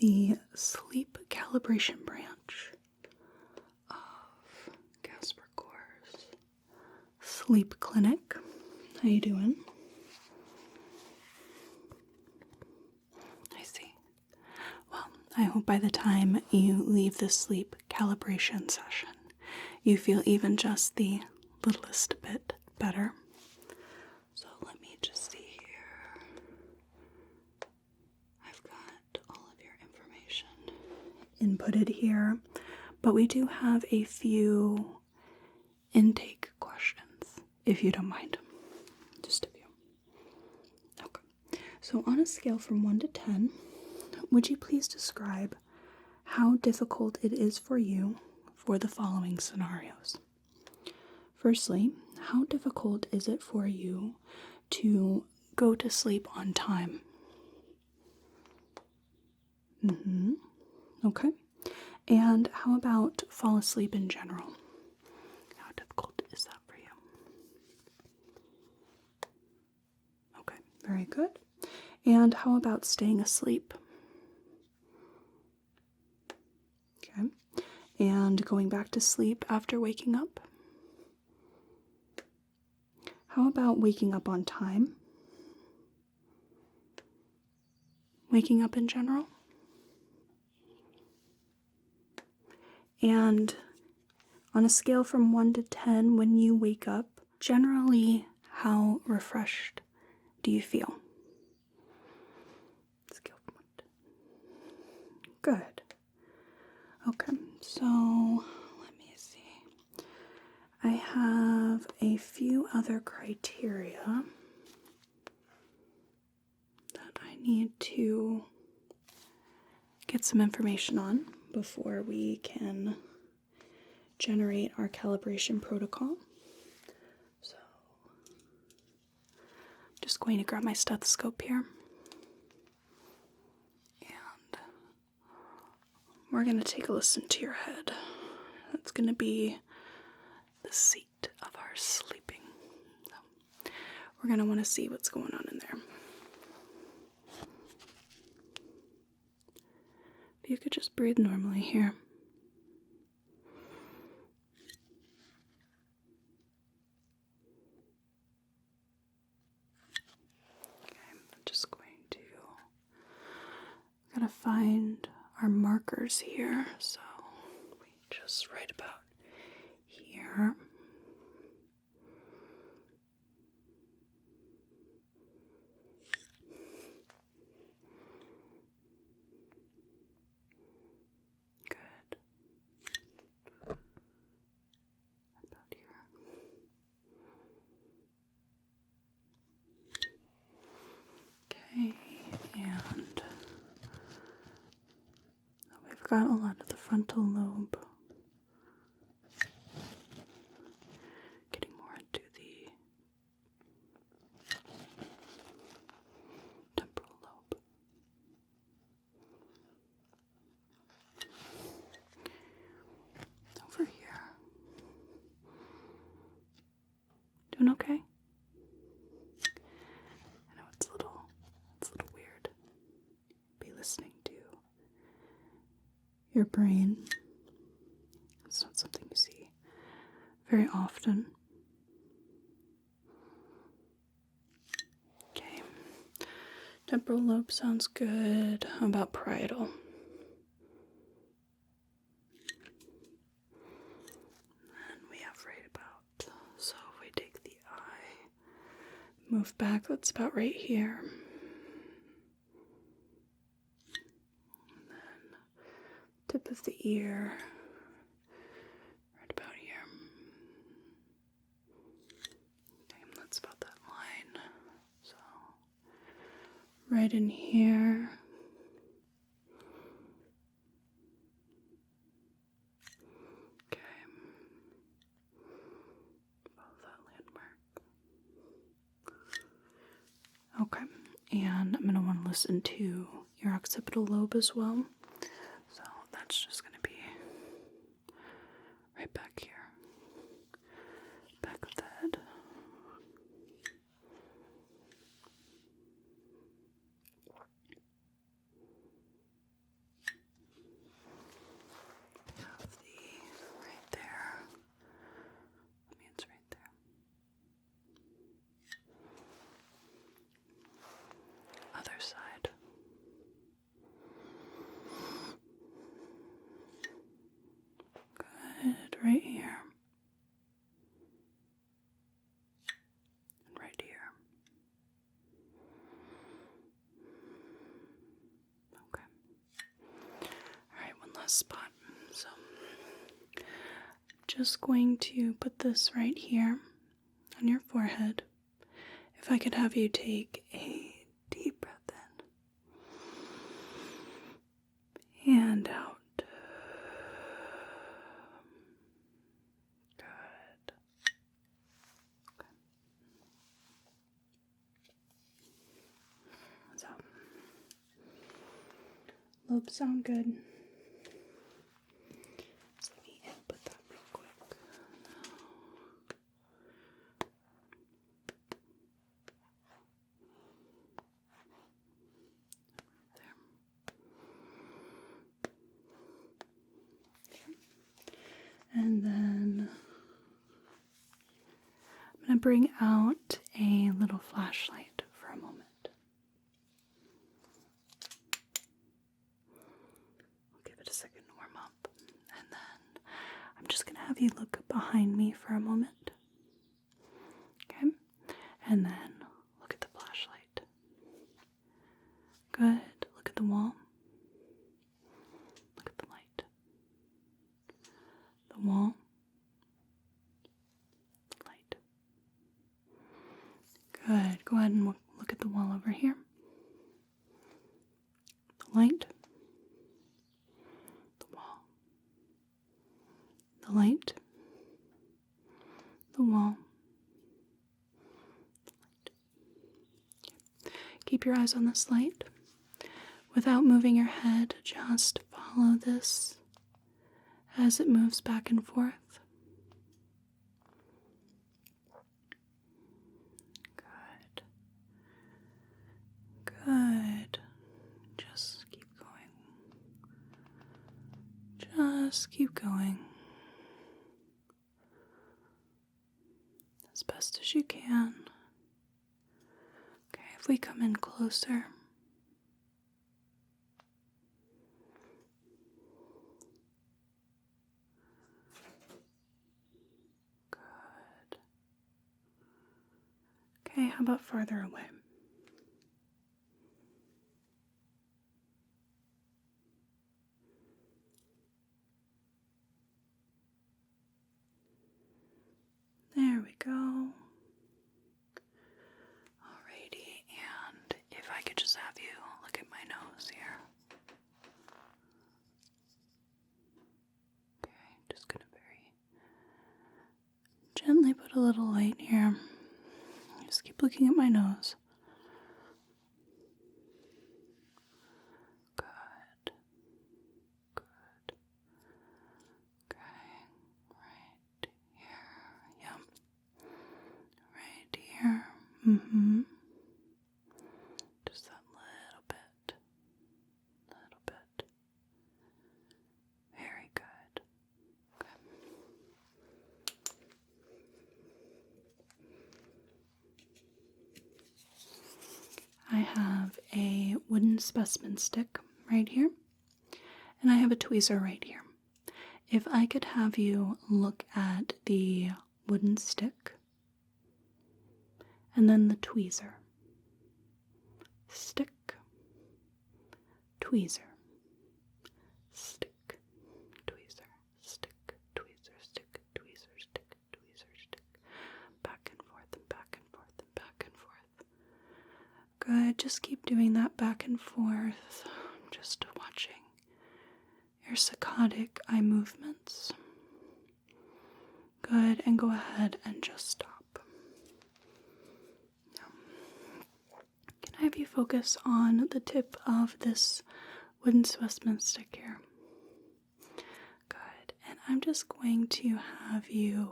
the sleep calibration branch of Casper Core's sleep clinic. How you doing? I see. Well, I hope by the time you leave the sleep calibration session, you feel even just the littlest bit better. So let me just see here. I've got all of your information inputted here, but we do have a few intake questions, if you don't mind. Just a few. Okay. So on a scale from 1 to 10, would you please describe how difficult it is for you for the following scenarios? Firstly, how difficult is it for you to go to sleep on time? Okay. And how about fall asleep in general? How difficult is that for you? Okay, very good. And how about staying asleep? Okay. And going back to sleep after waking up? How about waking up on time? Waking up in general? And on a scale from 1 to 10, when you wake up, generally, how refreshed do you feel? Scale from 1 to 10. Good. Okay, so let me see. I have a few other criteria that I need to get some information on before we can generate our calibration protocol. So I'm just going to grab my stethoscope here. And we're going to take a listen to your head. That's going to be the seat of our sleeping. So we're going to want to see what's going on in there. If you could just breathe normally here. Okay, I'm just going to gotta find our markers here. So we just right about here. Good. About here. Okay, and we've got a lot of the frontal lobe. Getting more into the temporal lobe. Over here. Doing okay? I know it's a little weird. Be listening to your brain. It's not something you see very often. Okay. Temporal lobe sounds good. How about parietal? And we have right about, so if we take the eye, move back, that's about right here. And then tip of the ear, right about here. Okay, that's about that line. So, right in here. Okay. Follow that landmark. Okay, and I'm going to want to listen to your occipital lobe as well. So that's just going to be right back here. Back of the head. just going to put this right here on your forehead. If I could have you take a deep breath in and out. Good. Okay. So, lobes sound good. So let me input that real quick. And then I'm going to bring out a little flashlight for a moment. I'll give it a second to warm up. And then I'm just going to have you look behind me for a moment. Okay? And then look at the flashlight. Good. Look at the wall. Look at the light. The wall. The light. Good. Go ahead and look at the wall over here. The light. The wall. The light. The wall. The light. Okay. Keep your eyes on this light. Without moving your head, just follow this as it moves back and forth. Good. Good. Just keep going. Just keep going. As best as you can. Okay, if we come in closer. Okay, how about farther away? There we go. Alrighty, and if I could just have you look at my nose here. Okay, just gonna very gently put a little light here. Just keep looking at my nose. Good. Good. Okay. Right here. Yep. Right here. Just that little bit. Little bit. Very good. Okay. I have a wooden specimen stick right here, and I have a tweezer right here. If I could have you look at the wooden stick, and then the tweezer. Stick, tweezer, stick, tweezer, stick, tweezer, stick, tweezer, stick, tweezer, stick. Back and forth and back and forth and back and forth. Good, just keep doing that back and forth. Just watching your saccadic eye movements. Good, and go ahead and just stop. Now, can I have you focus on the tip of this wooden specimen stick here? Good, and I'm just going to have you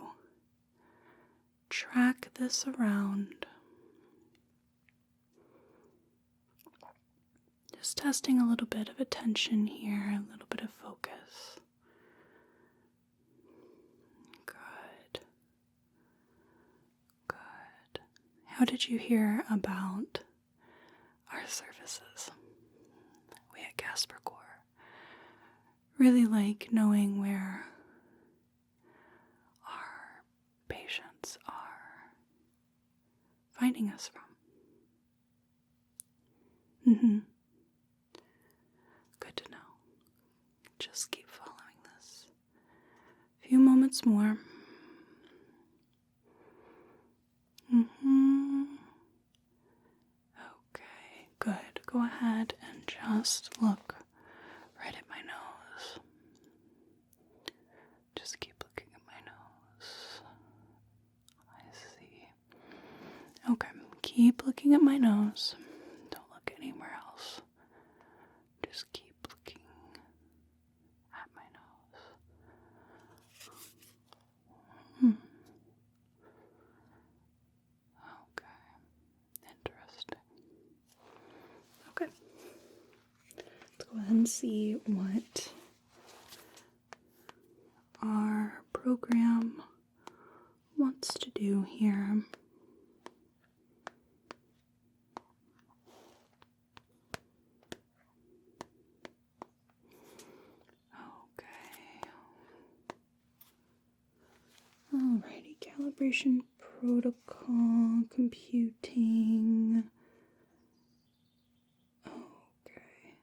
track this around. Just testing a little bit of attention here, a little bit of focus. Good. Good. How did you hear about our services? We at Casper Core really like knowing where our patients are finding us from. Good to know. Just keep following this. few moments more. Okay, good. Go ahead and just look right at my nose. Just keep looking at my nose. I see. Okay, keep looking at my nose. Don't look anywhere else. Just keep looking at my nose. Okay, interesting. Okay, let's go ahead and see what our program wants to do here. Alrighty, calibration protocol, computing. Okay,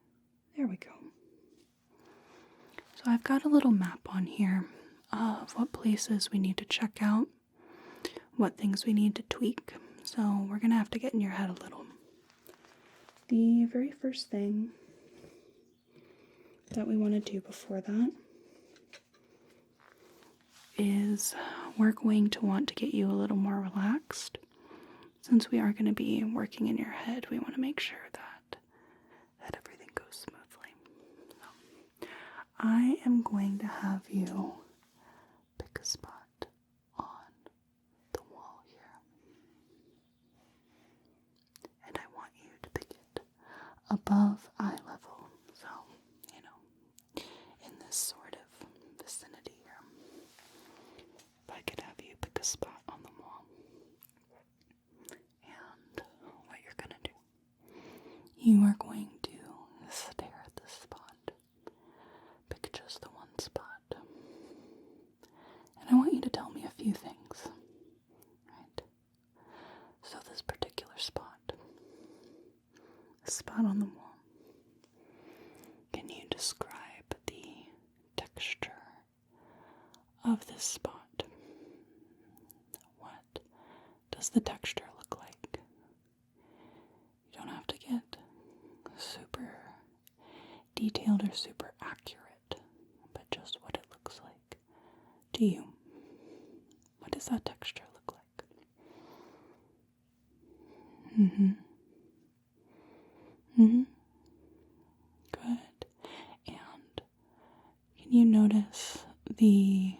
there we go. So I've got a little map on here of what places we need to check out, what things we need to tweak. So we're going to have to get in your head a little. The very first thing that we want to do before that is we're going to want to get you a little more relaxed. Since we are going to be working in your head, we want to make sure that everything goes smoothly. So, I am going to have you pick a spot on the wall here. And I want you to pick it above eye level. So, in this sort of vicinity here. If I could have you pick a spot on the wall. And what you're going to do, you are going to stare at this spot. Pick just the one spot. And I want you to tell me a few things. Right? So this particular spot, the spot on the wall, can you describe the texture of this spot? What does the texture look like? You don't have to get super detailed or super accurate, but just what it looks like to you. What does that texture look like? Good. And can you notice the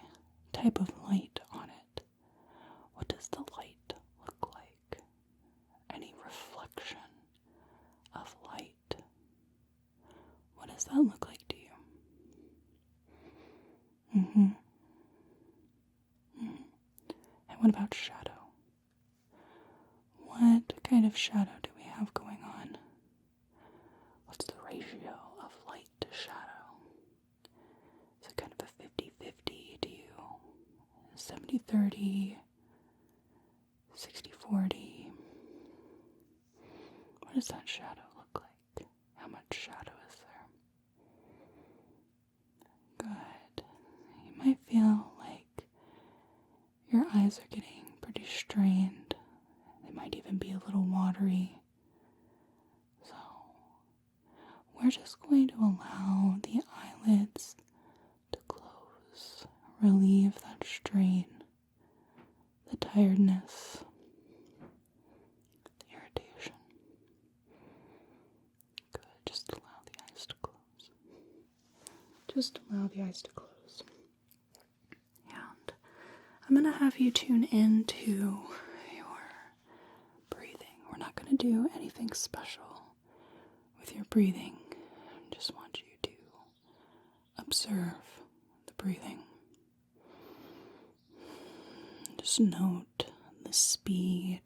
type of light on it? What does the light look like? Any reflection of light? What does that look like to you? And what about shadow? What kind of shadow do we have going on? What's the ratio of light to shadow? Is it kind of a 50-50 to you? 70-30? 60-40? What does that shadow look like? How much shadow is there? Good. You might feel like your eyes are getting pretty strained. They might even be a little watery. So, we're just going to allow the eyelids to close, relieve that strain, the tiredness, the irritation. Good, just allow the eyes to close. Just allow the eyes to close. And I'm going to have you tune into your breathing. We're not going to do anything special with your breathing. I just want you to observe the breathing. Just note the speed,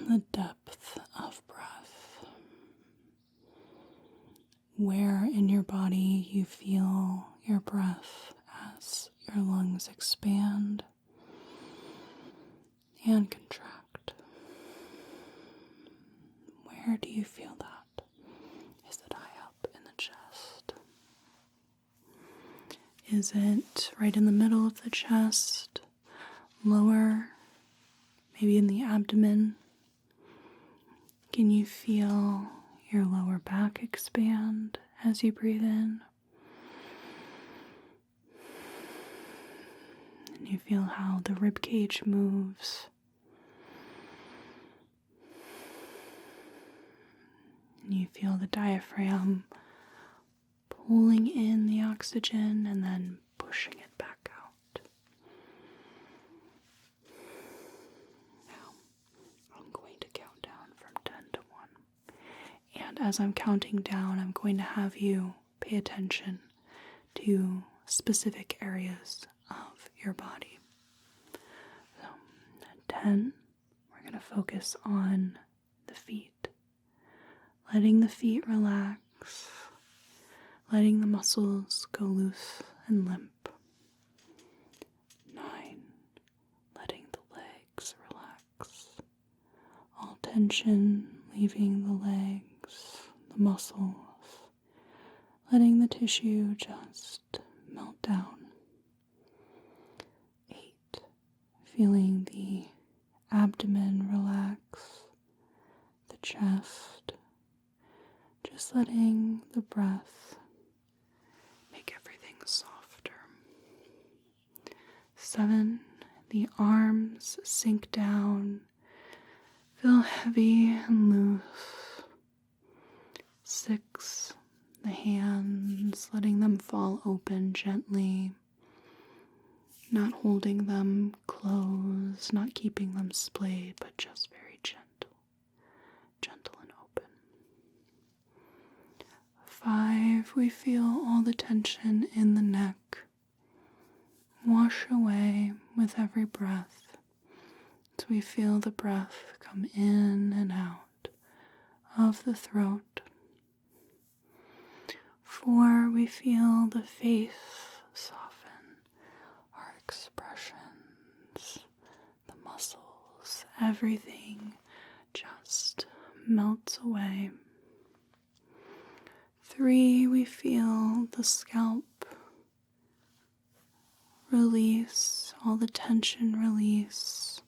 the depth of breath, where in your body you feel your breath as your lungs expand and contract. Where do you feel that? Is it high up in the chest? Is it right in the middle of the chest, lower, maybe in the abdomen? Can you feel your lower back expand as you breathe in? And you feel how the rib cage moves. And you feel the diaphragm pulling in the oxygen and then pushing it back out. Now, I'm going to count down from 10 to 1. And as I'm counting down, I'm going to have you pay attention to specific areas of your body. So, at 10, we're going to focus on the feet. Letting the feet relax. Letting the muscles go loose and limp. 9. Letting the legs relax. All tension leaving the legs, the muscles. Letting the tissue just melt down. 8. Feeling the abdomen relax. The chest. Just letting the breath make everything softer. 7, the arms sink down, feel heavy and loose. 6, the hands, letting them fall open gently, not holding them closed, not keeping them splayed, but just very gentle and open. 5, we feel all the tension in the neck wash away with every breath as we feel the breath come in and out of the throat. 4, we feel the face soften, our expressions, the muscles, everything just melts away. 3, we feel the scalp release, all the tension release,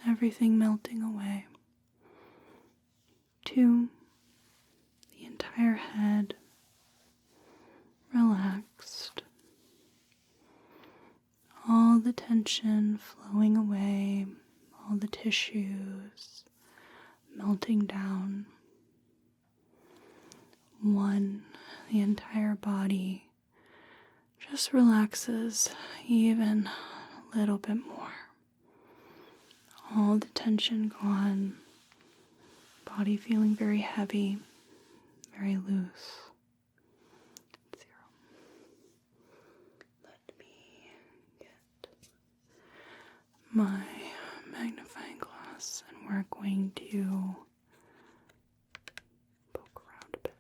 everything melting away. 2, the entire head relaxed, all the tension flowing away, all the tissues melting down. 1, the entire body just relaxes even a little bit more. All the tension gone, body feeling very heavy, very loose. 0. Let me get my magnifying glass and we're going to poke around a bit.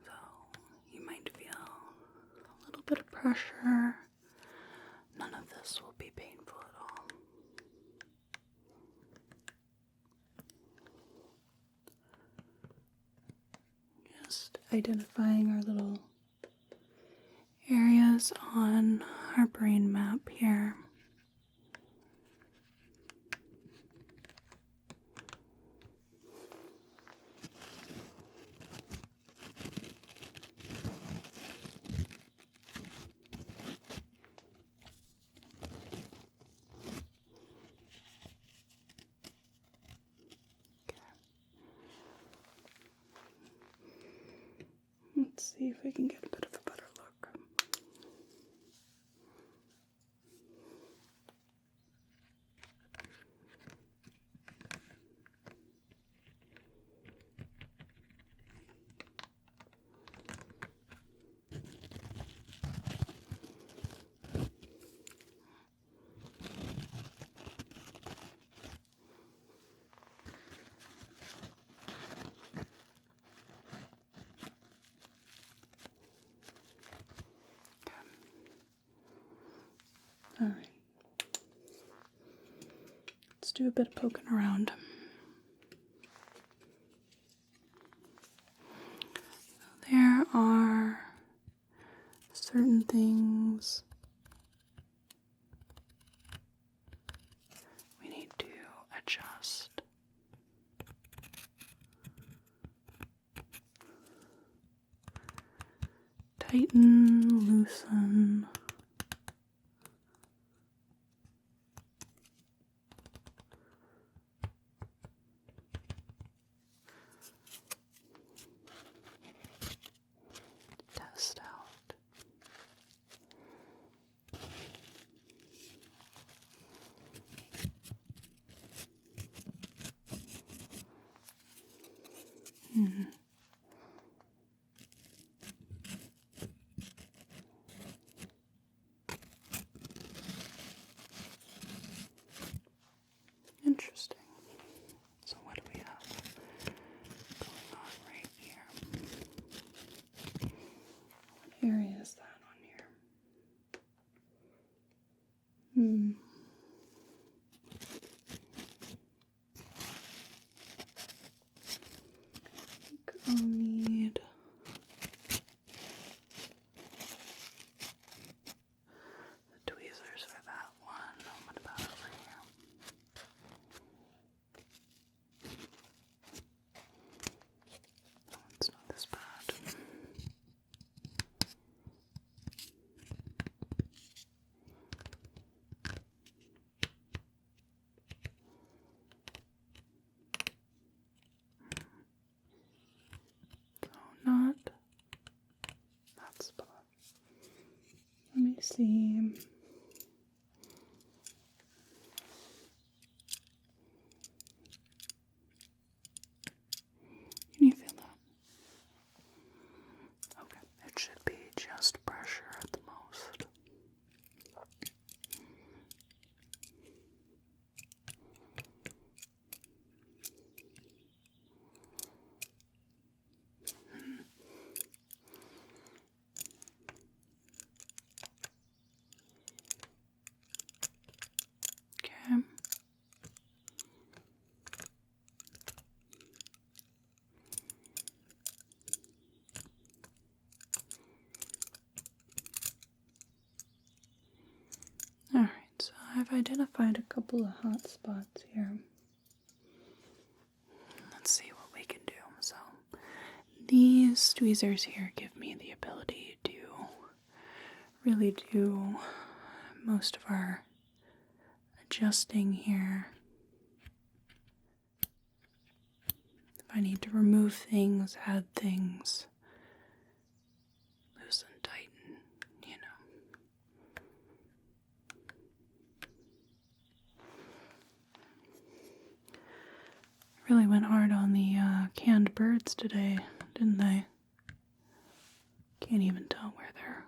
So you might feel a little bit of pressure. None of this will be painful at all. Just identifying our little areas on our brain map here. Let's see if we can get a bit of a better look. All right. Let's do a bit of poking around. There are certain things we need to adjust. Tighten, loosen. Test out. Interesting. So what do we have going on right here? What area is that on here? I think I'll need the tweezers for that one. What about over here? Oh, it's not this bad. So not that spot. Let me see. Can you feel that? Okay, it should be just pressure at the most. Okay. Alright, so I've identified a couple of hot spots here. Let's see what we can do. So, these tweezers here give me the ability to really do most of our adjusting here. If I need to remove things, add things, loosen, tighten, you know. Really went hard on the canned birds today, didn't they? Can't even tell where they're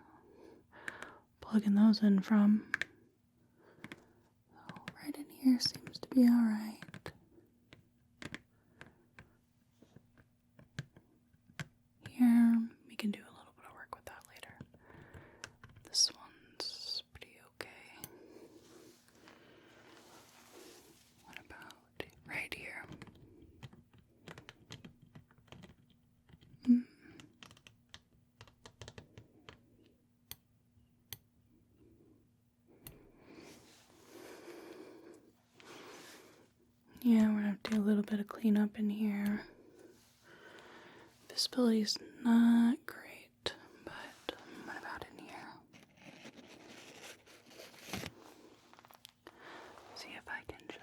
plugging those in from. So right in here seems to be alright. Here, we can do a little bit of work with that later. This one's pretty okay. What about right here? Yeah, we're gonna have to do a little bit of cleanup in here. Visibility's not great, but what about in here? See if I can just...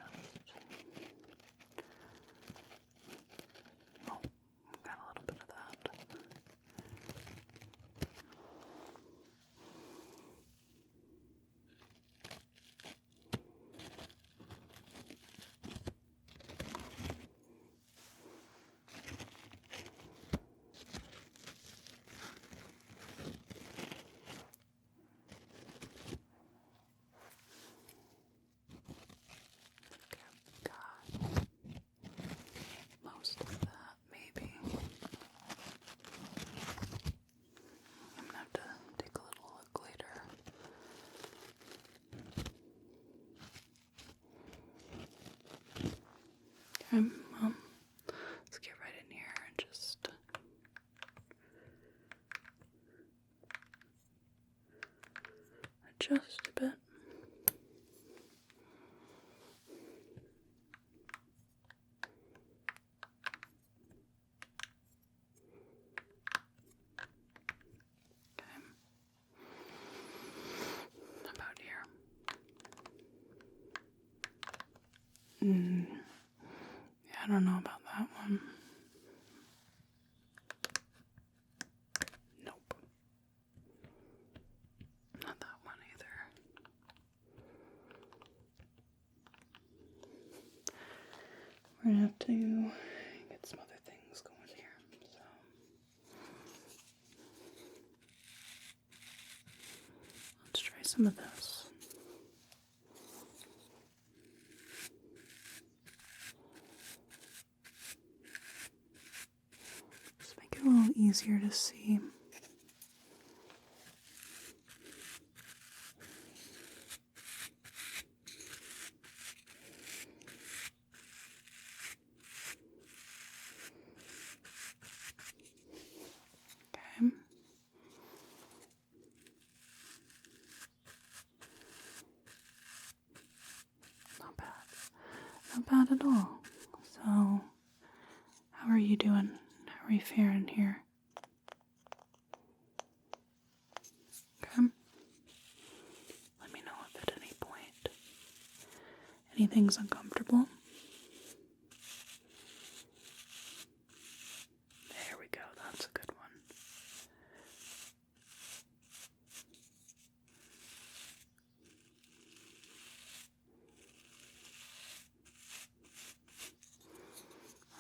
Oh, got a little bit of that. just a bit. About here. Yeah, I don't know about that one. Nope. Not that one either. We're gonna have to get some other things going here. So let's try some of this. Just make it a little easier to see. Okay. Not bad. Not bad at all. So, how are you doing? How are you faring here? Okay. Let me know if at any point anything's uncomfortable. There we go. That's a good one.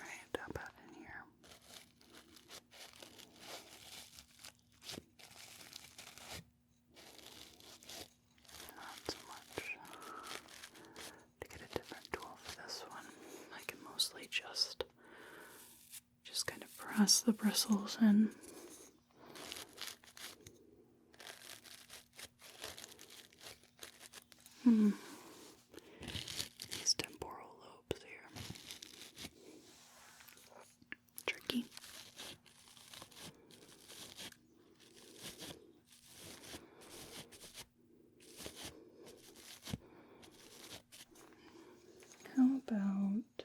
Right, how about in here? Not so much. To get a different tool for this one, I can mostly just kind of press the bristles in. These temporal lobes here. Tricky. How about,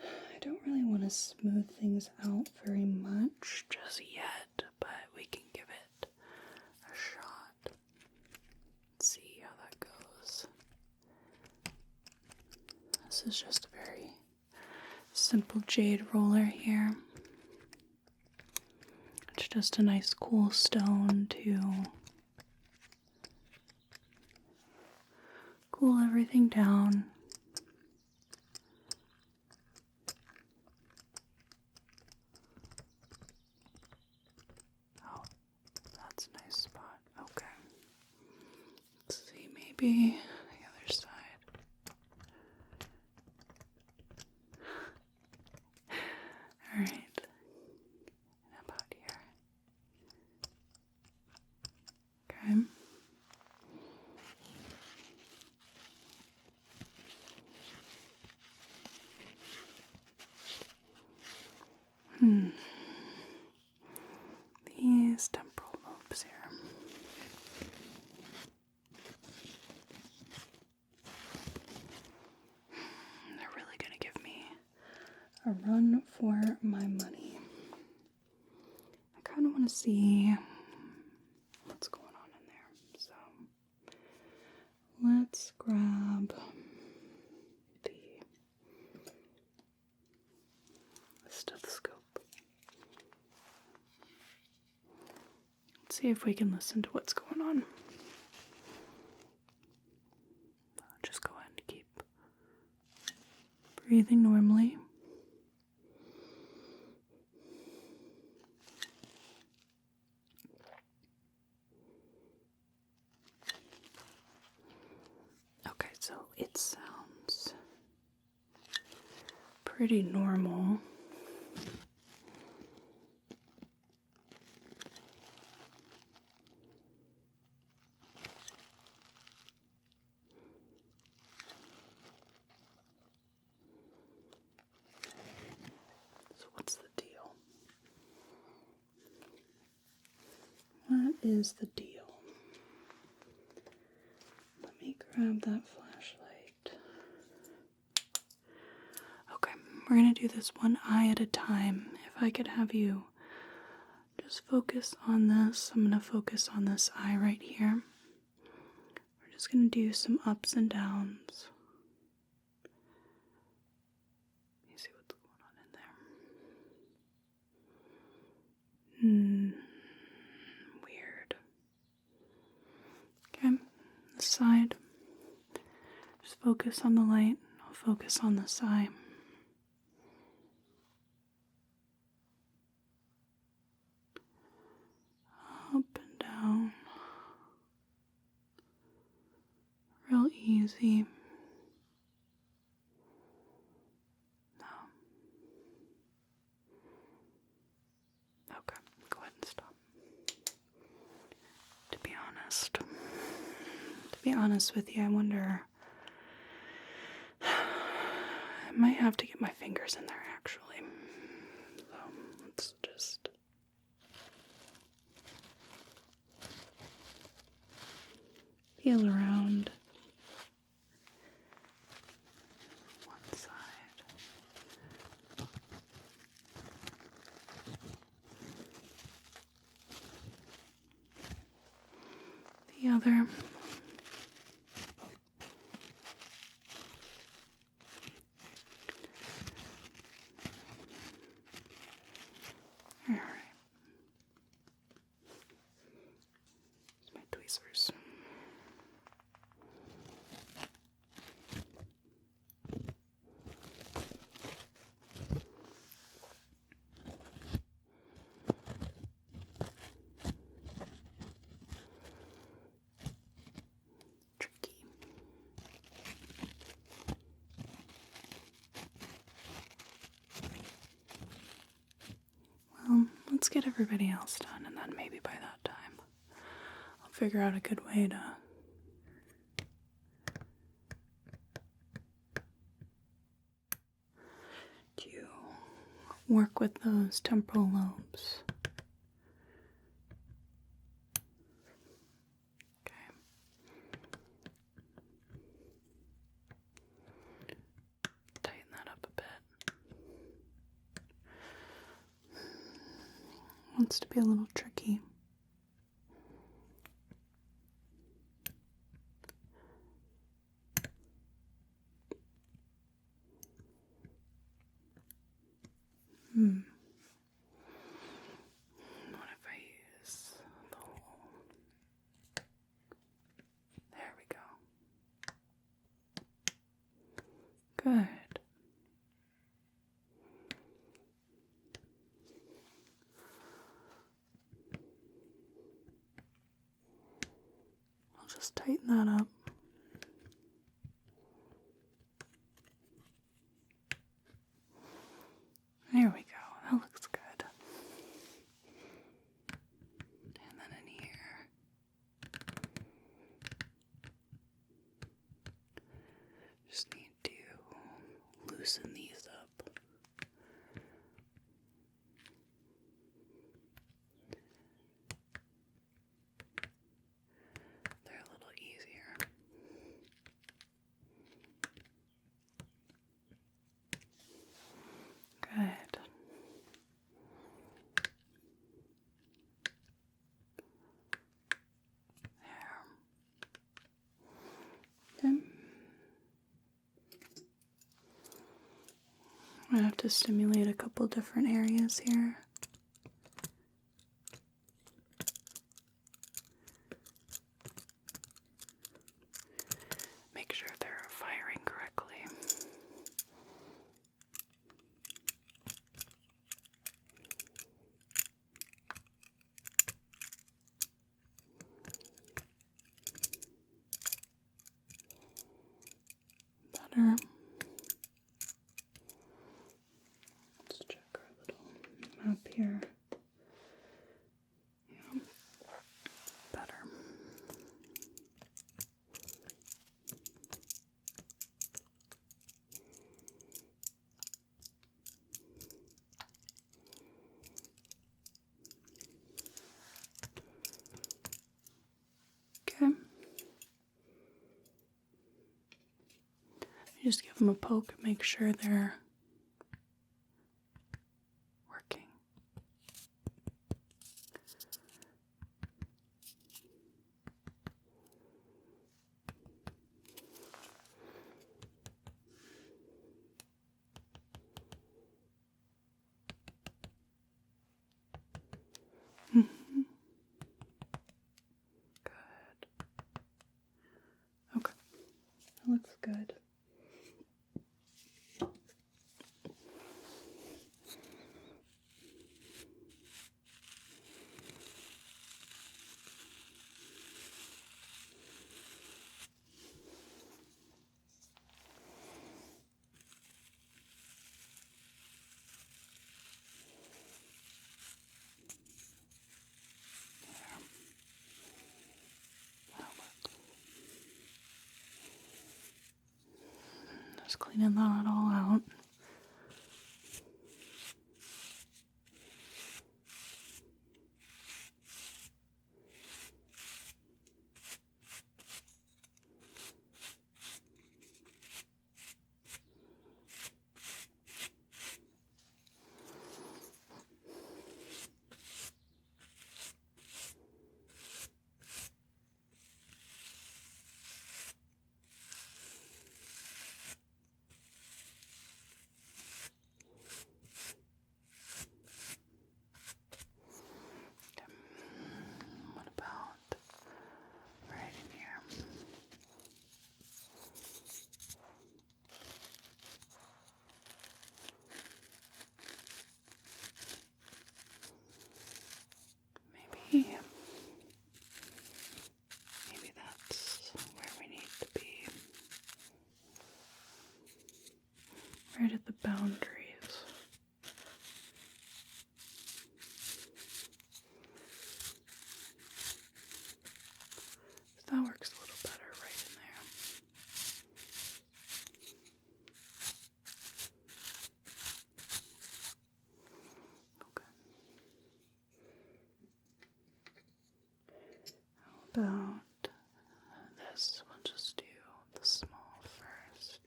I don't really want to smooth things out very much just yet, but we can give it a shot. Let's see how that goes. This is just a very simple jade roller here. It's just a nice cool stone to cool everything down. Oh, that's a nice spot. Okay. Let's see, maybe the other side. Alright. How about here? Okay. These temporal lobes here. They're really gonna give me a run for my money. I kind of want to see what's going on in there. So let's grab the stethoscope. Let's see if we can listen to what's going on. Just go ahead and keep breathing normally. Okay, so it sounds pretty normal. So what's the deal? What is the deal? grab that flashlight. Okay, we're going to do this one eye at a time. If I could have you just focus on this. I'm going to focus on this eye right here. We're just going to do some ups and downs. Let me see what's going on in there. Weird. Okay, this side. Just focus on the light. I'll focus on this eye. Up and down. Real easy. No. Okay, go ahead and stop. To be honest with you, I wonder, I might have to get my fingers in there actually. So let's just feel around one side. The other. All right. Here's my tweezers. Tricky. Well, let's get everybody else done, and then maybe by that time I'll figure out a good way to work with those temporal lobes. Okay. Tighten that up a bit. Wants to be a little tricky. What if I use the hole? There we go. Good. I'll just tighten that up. There we go. That looks good. And then in here. Just need to loosen these up. They're a little easier. Good. There. Okay. I have to stimulate a couple different areas here. Make sure they're firing correctly. Better. Let's check our little map here. Yeah. Better. Okay. Just give them a poke, make sure they're working. Mm-hmm. Good. Okay, that looks good. Just cleaning that all out. What about right in here? Maybe that's where we need to be. Right at the boundaries. That works a little better right in there. Okay. How about this? We'll just do the small first.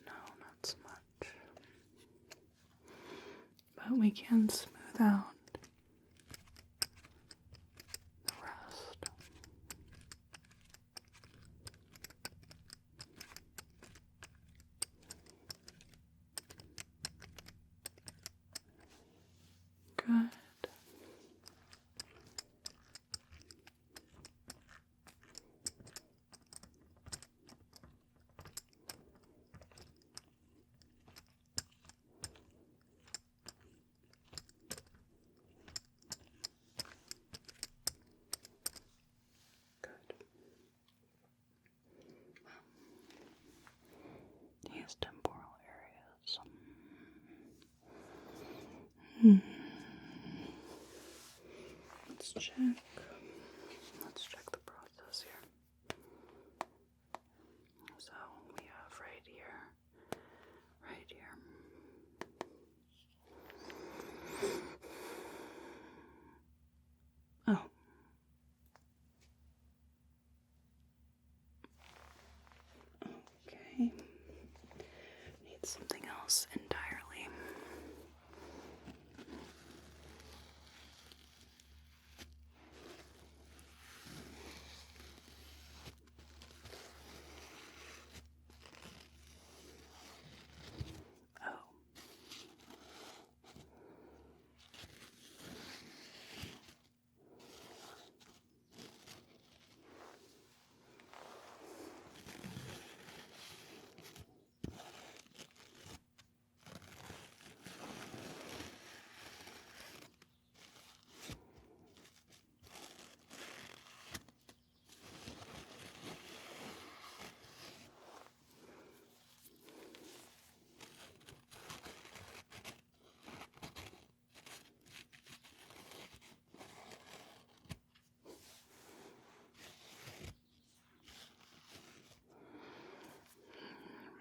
No, not so much. But we can smooth out the rest. Good. These temporal areas. Let's check. Let's check the process here. So we have right here, right here. Oh. Okay. Need something else entirely. Oh.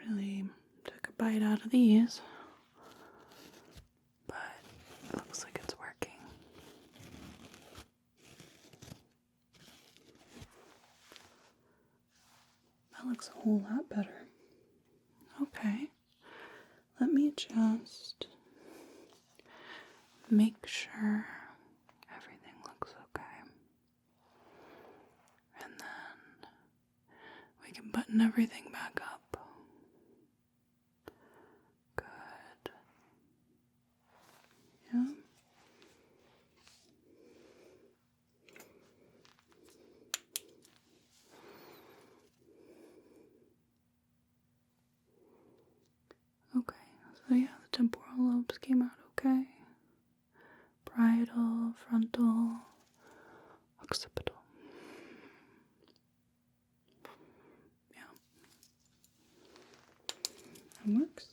Really took a bite out of these, but it looks like it's working. looks a whole lot better. Okay, let me just make sure everything looks okay. And then we can button everything back up. Good. Yeah. Okay, so yeah, the temporal lobes came out okay. Parietal, frontal, occipital. Yeah. That works.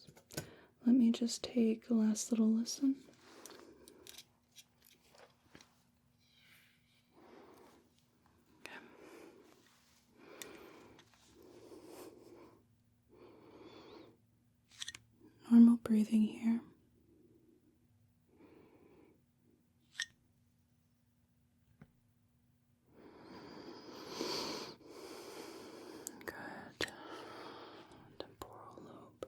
Let me just take a last little listen. Okay. Normal breathing here. Good. Temporal lobe.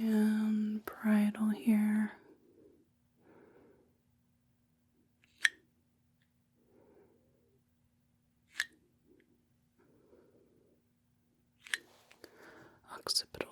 And parietal here. Occipital.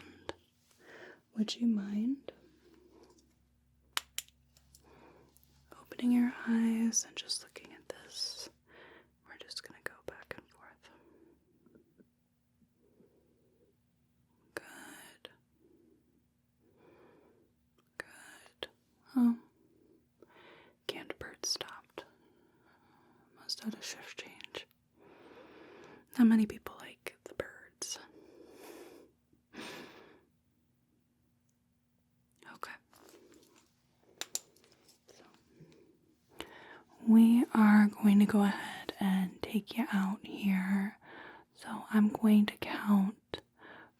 And would you mind opening your eyes and just looking at this? We're just going to go back and forth. Good. Good. Oh. Canned bird stopped. Must have had a shift change. Not many people like the birds. Okay. So, we are going to go ahead and take you out here. So I'm going to count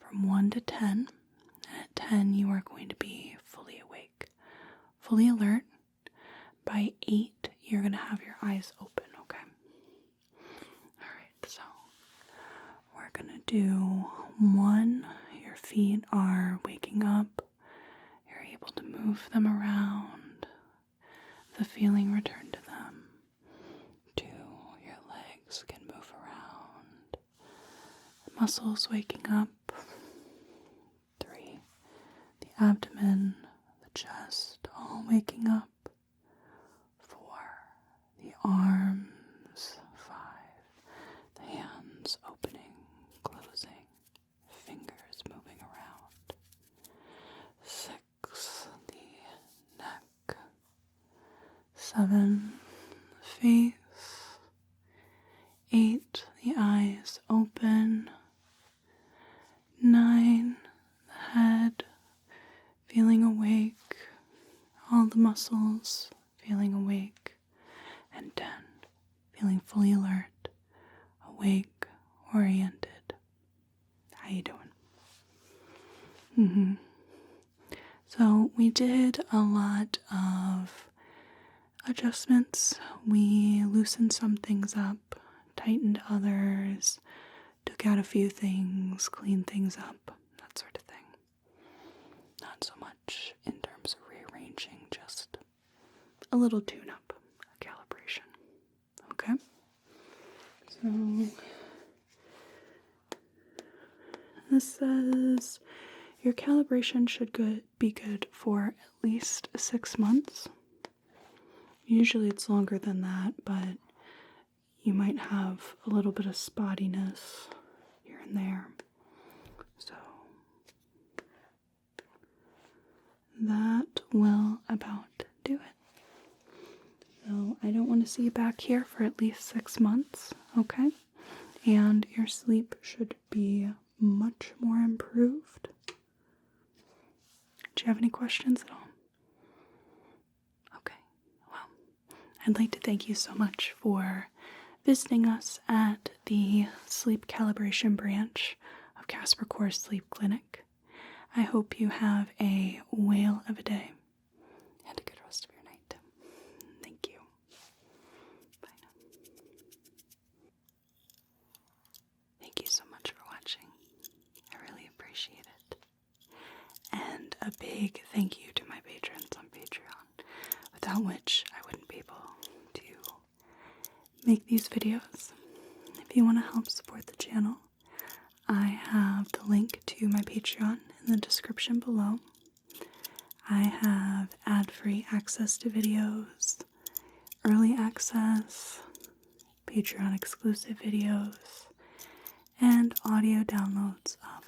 from 1 to 10. At 10, you are going to be fully awake, fully alert. By 8, you're going to have your eyes open, okay? Alright, so we're going to do 1. Your feet are waking up. You're able to move them around. The feeling returned to them. 2, your legs can move around. The muscles waking up. 3, the abdomen, the chest, all waking up. 4, the arms. 5, the hands opening, closing, fingers moving around. 6, the neck. 7, the face. 8, the eyes open. 9, the head, feeling awake. All the muscles feeling awake. And 10, feeling fully alert, awake, oriented. How you doing? So we did a lot of adjustments. We loosened some things up, tightened others, took out a few things, cleaned things up, that sort of thing. Not so much in terms of rearranging, just a little tune-up, a calibration. Okay? So this says your calibration should be good for at least 6 months. Usually it's longer than that, but you might have a little bit of spottiness here and there. So that will about do it. So I don't want to see you back here for at least 6 months, okay? And your sleep should be much more improved. Do you have any questions at all? Okay, well, I'd like to thank you so much for visiting us at the sleep calibration branch of Casper Core Sleep Clinic. I hope you have a whale of a day and a good rest of your night. Thank you. Bye now. Thank you so much for watching. I really appreciate it. And a big thank you to my patrons on Patreon, without which I wouldn't be able to make these videos. If you want to help support the channel, I have the link to my Patreon in the description below. I have ad-free access to videos, early access, Patreon exclusive videos, and audio downloads of